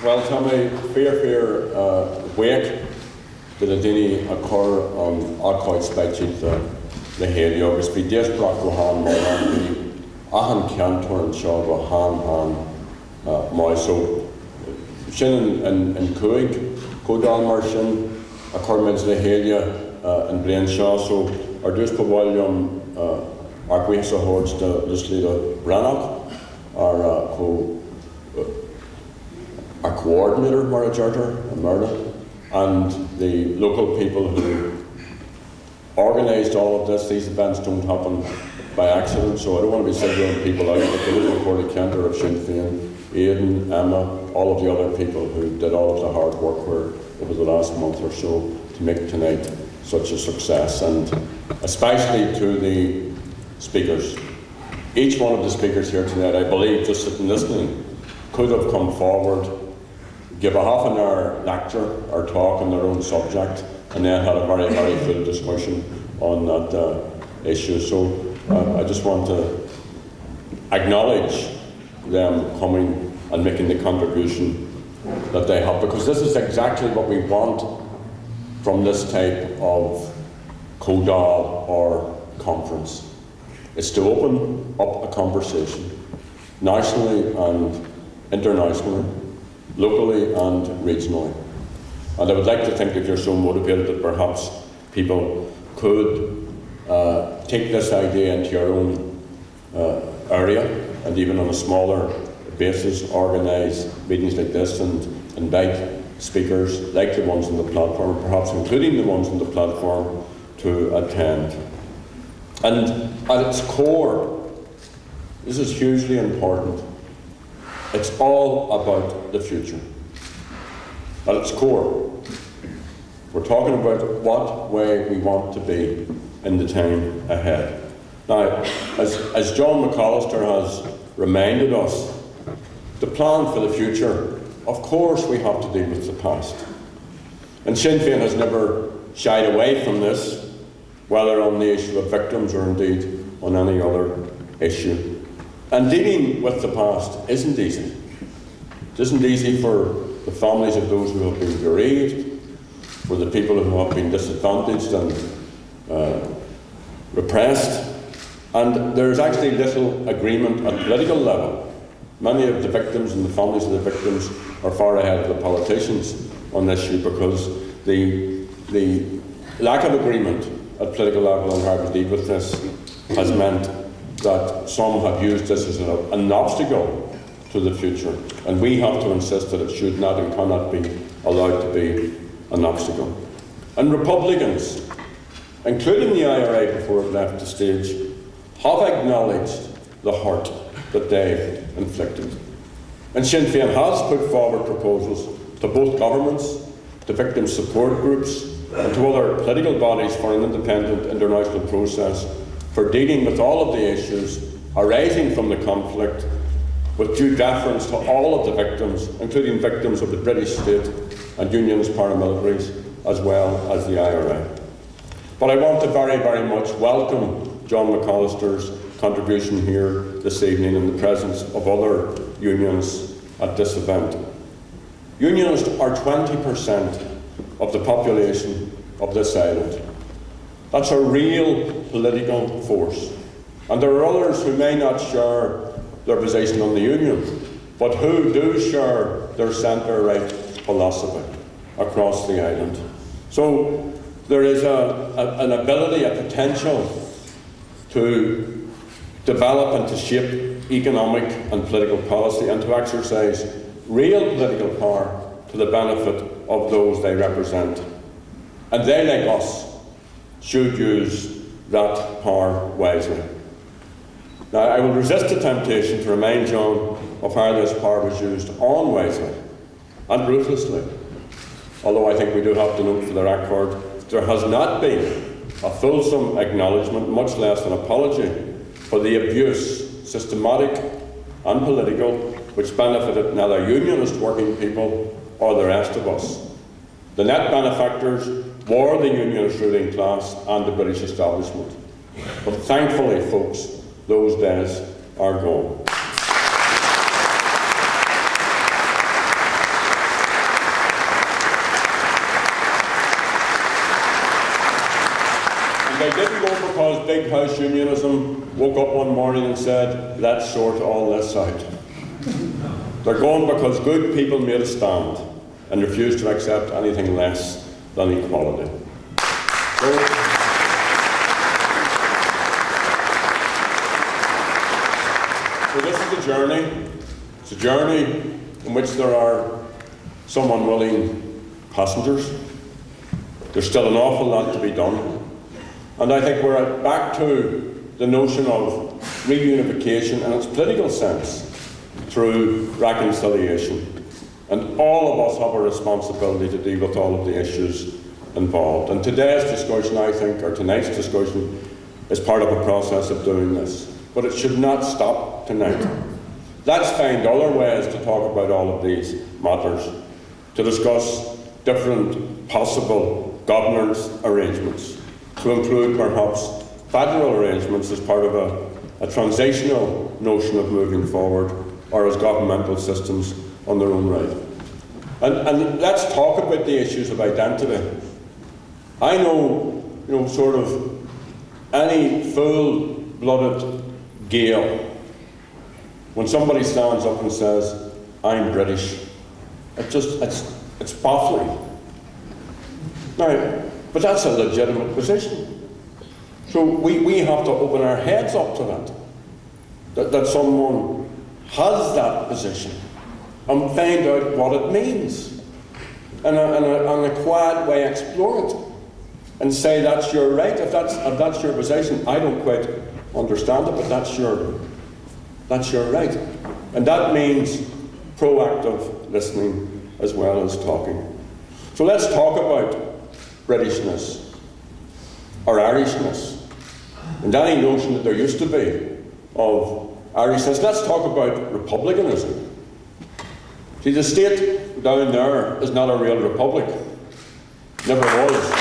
Well, Tommy, fear, wake did a dini occur on Arcoid Spaghetti, the Haley, obviously, Desbrock Gohan, Moran, Ahan Cantor and Shaw Gohan, Moy. So, Shin and Kuig, Kodal Marshin, occurred with the Haley and Blaine Shaw. So, our Duspa William, Arquisa Hordes, the Lislida Brannock, our coordinator, Mara Jarter, and Murda, and the local people who organised all of this. These events don't happen by accident, so I don't want to be singling people out, but the local Court Cantor of Sinn Féin, Aidan, Emma, all of the other people who did all of the hard work over the last month or so to make tonight such a success, and especially to the speakers. Each one of the speakers here tonight, I believe, just sitting listening, could have come forward, give a half an hour lecture or talk on their own subject, and then had a very, very full discussion on that issue. So I just want to acknowledge them coming and making the contribution that they have, because this is exactly what we want from this type of CODAL or conference. It's to open up a conversation, nationally and internationally, locally and regionally. And I would like to think if you're so motivated that perhaps people could take this idea into your own area, and even on a smaller basis organise meetings like this and invite speakers like the ones on the platform, perhaps including the ones on the platform, to attend. And at its core, this is hugely important, it's all about the future. At its core, we're talking about what way we want to be in the time ahead. Now, as John McAllister has reminded us, the plan for the future, of course we have to deal with the past. And Sinn Féin has never shied away from this, whether on the issue of victims or indeed on any other issue. And dealing with the past isn't easy. It isn't easy for the families of those who have been bereaved, for the people who have been disadvantaged and repressed. And there's actually little agreement at political level. Many of the victims and the families of the victims are far ahead of the politicians on this issue, because the lack of agreement at political level on how to deal with this has meant that some have used this as an obstacle to the future, and we have to insist that it should not and cannot be allowed to be an obstacle. And Republicans, including the IRA before it left the stage, have acknowledged the hurt that they've inflicted. And Sinn Féin has put forward proposals to both governments, to victim support groups, and to other political bodies for an independent international process for dealing with all of the issues arising from the conflict, with due deference to all of the victims, including victims of the British state and unionist paramilitaries, as well as the IRA. But I want to very, very much welcome John McAllister's contribution here this evening in the presence of other unions at this event. Unionists are 20% of the population of this island. That's a real political force. And there are others who may not share their position on the union, but who do share their centre-right philosophy across the island. So there is an ability, a potential to develop and to shape economic and political policy and to exercise real political power to the benefit of those they represent. And they, like us, should use that power wisely. Now, I will resist the temptation to remind John of how this power was used unwisely and ruthlessly. Although I think we do have to note for the record, there has not been a fulsome acknowledgement, much less an apology, for the abuse, systematic and political, which benefited neither unionist working people or the rest of us. The net benefactors were the unionist ruling class and the British establishment. But thankfully, folks, those days are gone. because Big House Unionism woke up one morning and said, let's sort all this out. They're going because good people made a stand and refused to accept anything less than equality. So this is a journey. It's a journey in which there are some unwilling passengers. There's still an awful lot to be done. And I think we're back to the notion of reunification in its political sense through reconciliation. And all of us have a responsibility to deal with all of the issues involved. And today's discussion, I think, or tonight's discussion, is part of a process of doing this. But it should not stop tonight. Let's find other ways to talk about all of these matters, to discuss different possible governance arrangements, to include perhaps federal arrangements as part of a transitional notion of moving forward, or as governmental systems on their own right. And let's talk about the issues of identity. I know, sort of any full-blooded Gael, when somebody stands up and says, I'm British, it's baffling. Now, but that's a legitimate position. So we have to open our heads up to that someone has that position and find out what it means. And in a quiet way explore it and say that's your right. If that's your position, I don't quite understand it, but that's your right. And that means proactive listening as well as talking. So let's talk about Britishness or Irishness and any notion that there used to be of Irishness. Let's talk about republicanism. See, the state down there is not a real republic. Never was.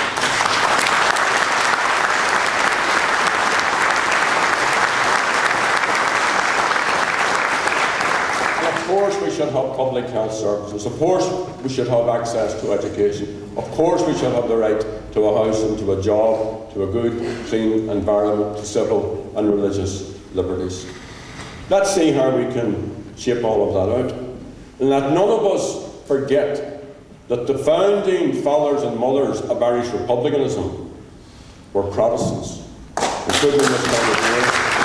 Of course we should have public health services. Of course we should have access to education. Of course we should have the right to a house and to a job, to a good, clean environment, to civil and religious liberties. Let's see how we can shape all of that out. And let none of us forget that the founding fathers and mothers of Irish republicanism were Protestants, including this kind of